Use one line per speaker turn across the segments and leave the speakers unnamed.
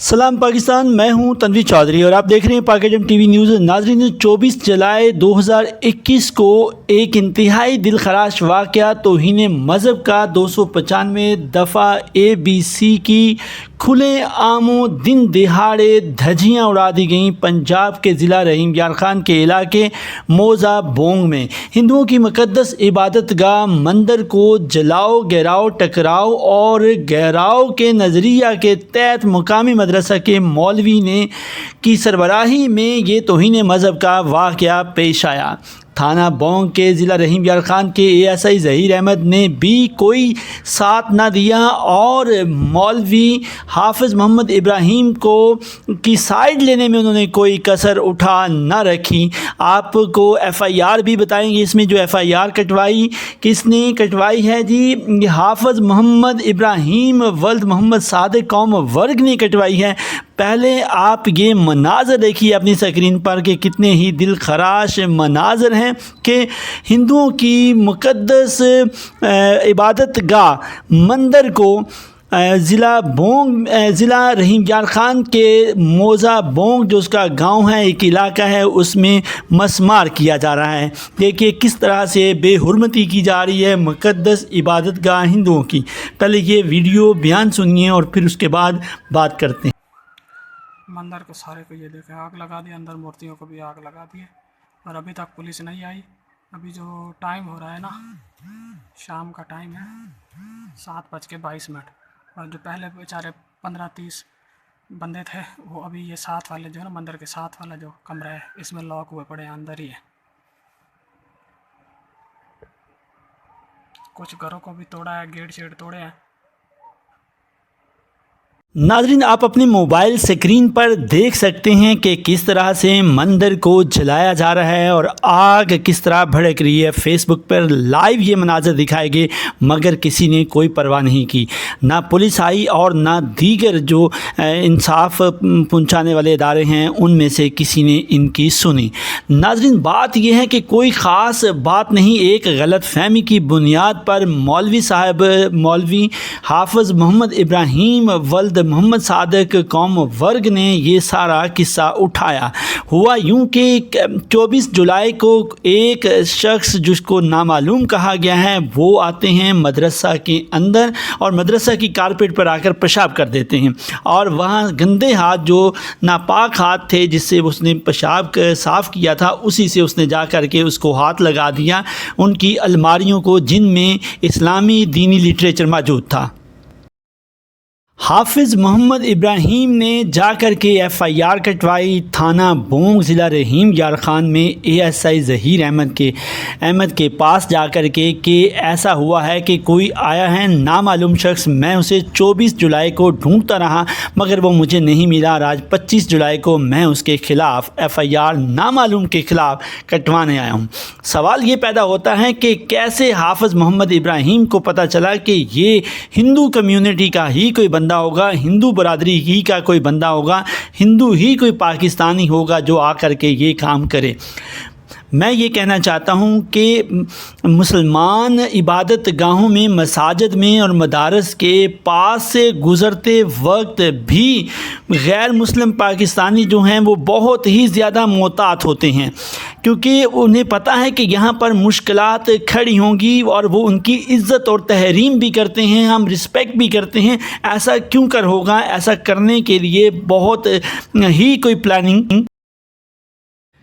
सलाम पाकिस्तान, मैं हूं तनवीर चौधरी और आप देख रहे हैं पाकिस्तान टीवी न्यूज़। नाज़रीन, 24 जुलाई 2021 को एक इंतहाई दिलखराश वाक़या तौहीन मज़हब का 295 दफ़ा ABC की खुले आमों दिन दिहाड़े धज्जियाँ उड़ा दी गईं। पंजाब के ज़िला रहीम यार खान के इलाके मोज़ा बोंग में हिंदुओं की मुक़द्दस इबादत गाह मंदिर को जलाओ, गहराओ, टकराओ और गहराओ के नज़रिया के तहत मुकामी मदरसा के मौलवी ने की सरबराही में ये तौहीन मज़हब का वाक़या पेश आया। थाना बोंग के ज़िला रहीम यार खान के ASI ज़हीर अहमद ने भी कोई साथ ना दिया और मौलवी हाफिज़ मोहम्मद इब्राहीम को की साइड लेने में उन्होंने कोई कसर उठा ना रखी। आपको FIR भी बताएंगे। इसमें जो FIR कटवाई, किसने कटवाई है जी? ये हाफिज़ मोहम्मद इब्राहीम वल्द मोहम्मद सादिक कौम वर्ग ने कटवाई है। पहले आप ये मनाज़र देखिए अपनी स्क्रीन पर कि कितने ही दिल खराश मनाज़र हैं कि हिंदुओं की मुक़द्दस इबादत गाह मंदिर को ज़िला रहीम यार खान के मोज़ा बोंग जो उसका गांव है, एक इलाका है, उसमें मसमार किया जा रहा है। देखिए किस तरह से बेहुरमती की जा रही है मुक़द्दस इबादत गाह हिंदुओं की। पहले ये वीडियो बयान सुनिए और फिर उसके बाद बात करते हैं।
मंदिर को सारे को ये देखे आग लगा दी, अंदर मूर्तियों को भी आग लगा दी है और अभी तक पुलिस नहीं आई। अभी जो टाइम हो रहा है ना, शाम का टाइम है 7:22 और जो पहले बेचारे 15-30 बंदे थे वो अभी ये साथ वाले जो है ना, मंदिर के साथ वाला जो कमरा है इसमें लॉक हुए पड़े हैं, अंदर ही है। कुछ घरों को भी तोड़ा है, गेट शेड तोड़े हैं।
नाज़रीन, आप अपने मोबाइल स्क्रीन पर देख सकते हैं कि किस तरह से मंदिर को जलाया जा रहा है और आग किस तरह भड़क रही है। फेसबुक पर लाइव ये मनाज़र दिखाए गए मगर किसी ने कोई परवाह नहीं की। ना पुलिस आई और ना दीगर जो इंसाफ पहुंचाने वाले इदारे हैं उनमें से किसी ने इनकी सुनी। नाज़रीन, बात यह है कि कोई ख़ास बात नहीं, एक गलत फहमी की बुनियाद पर मौलवी हाफिज़ मोहम्मद इब्राहीम वल्द मोहम्मद सादिक कौम वर्ग ने ये सारा किस्सा उठाया। हुआ यूं कि 24 जुलाई को एक शख्स जिसको नामालूम कहा गया है वो आते हैं मदरसा के अंदर और मदरसा की कारपेट पर आकर पेशाब कर देते हैं और वहाँ गंदे हाथ, जो नापाक हाथ थे जिससे उसने पेशाब साफ़ किया था, उसी से उसने जा कर के उसको हाथ लगा दिया उनकी अलमारियों को जिनमें इस्लामी दीनी लिटरेचर मौजूद था। हाफिज़ मोहम्मद इब्राहीम ने जाकर के FIR कटवाई। थाना बोंग ज़िला रहीम यार खान में ASI ज़हीर अहमद के पास जाकर के कि ऐसा हुआ है कि कोई आया है नामालूम शख्स, मैं उसे 24 जुलाई को ढूंढता रहा मगर वो मुझे नहीं मिला और आज 25 जुलाई को मैं उसके ख़िलाफ़ FIR नामालूम के ख़िलाफ़ कटवाने आया हूँ। सवाल ये पैदा होता है कि कैसे हाफिज़ मोहम्मद इब्राहीम को पता चला कि ये हिंदू कम्यूनिटी का ही कोई बंदा होगा, हिंदू बरादरी ही का कोई बंदा होगा, हिंदू ही कोई पाकिस्तानी होगा जो आकर के ये काम करे। मैं ये कहना चाहता हूँ कि मुसलमान इबादत गाहों में, मसाजिद में और मदारस के पास से गुज़रते वक्त भी गैर मुस्लिम पाकिस्तानी जो हैं वो बहुत ही ज़्यादा मोहतात होते हैं क्योंकि उन्हें पता है कि यहाँ पर मुश्किलात खड़ी होंगी और वो उनकी इज़्ज़त और तहरीम भी करते हैं, हम रिस्पेक्ट भी करते हैं। ऐसा क्यों कर होगा? ऐसा करने के लिए बहुत ही कोई प्लानिंग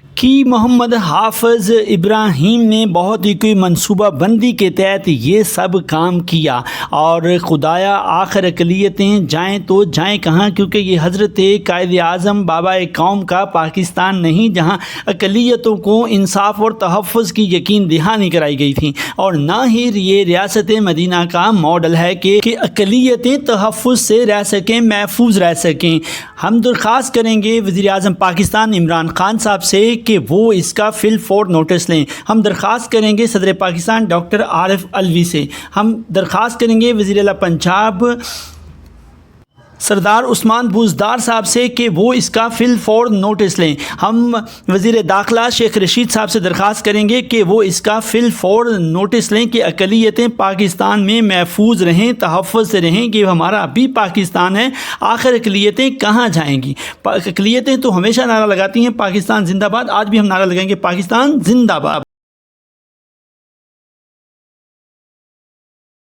कि मोहम्मद हाफिज़ इब्राहीम ने बहुत ही कोई मनसूबा बंदी के तहत ये सब काम किया और खुदाया आखिर अक़लियतें जाएँ तो जाएँ कहाँ, क्योंकि ये हज़रत कायद आज़म बाबा कौम का पाकिस्तान नहीं जहाँ अक़लियतों को इंसाफ और तहफ़्फ़ुज़ की यकीन दहानी कराई गई थी और ना ही ये रियासत मदीना का मॉडल है कि अक़लियतें तहफ़्फ़ुज़ से रह सकें, महफूज रह सकें। हम दरख्वास्त करेंगे वज़ीर आज़म पाकिस्तान इमरान खान साहब से कि वो इसका फिल फॉर नोटिस लें। हम दरख्वास्त करेंगे सदर पाकिस्तान डॉक्टर आरिफ अलवी से, हम दरख्वास्त करेंगे वज़ीर आला पंजाब سردار عثمان بوزدار صاحب سے کہ وہ اس کا فی الفور نوٹس لیں. ہم وزیر داخلہ شیخ رشید صاحب سے درخواست کریں گے کہ وہ اس کا فی الفور نوٹس لیں کہ اقلیتیں پاکستان میں محفوظ رہیں, تحفظ سے رہیں کہ ہمارا ابھی پاکستان ہے. آخر اقلیتیں کہاں جائیں گی؟ اقلیتیں تو ہمیشہ نعرہ لگاتی ہیں پاکستان زندہ باد. آج بھی ہم نعرہ لگائیں گے پاکستان زندہ باد.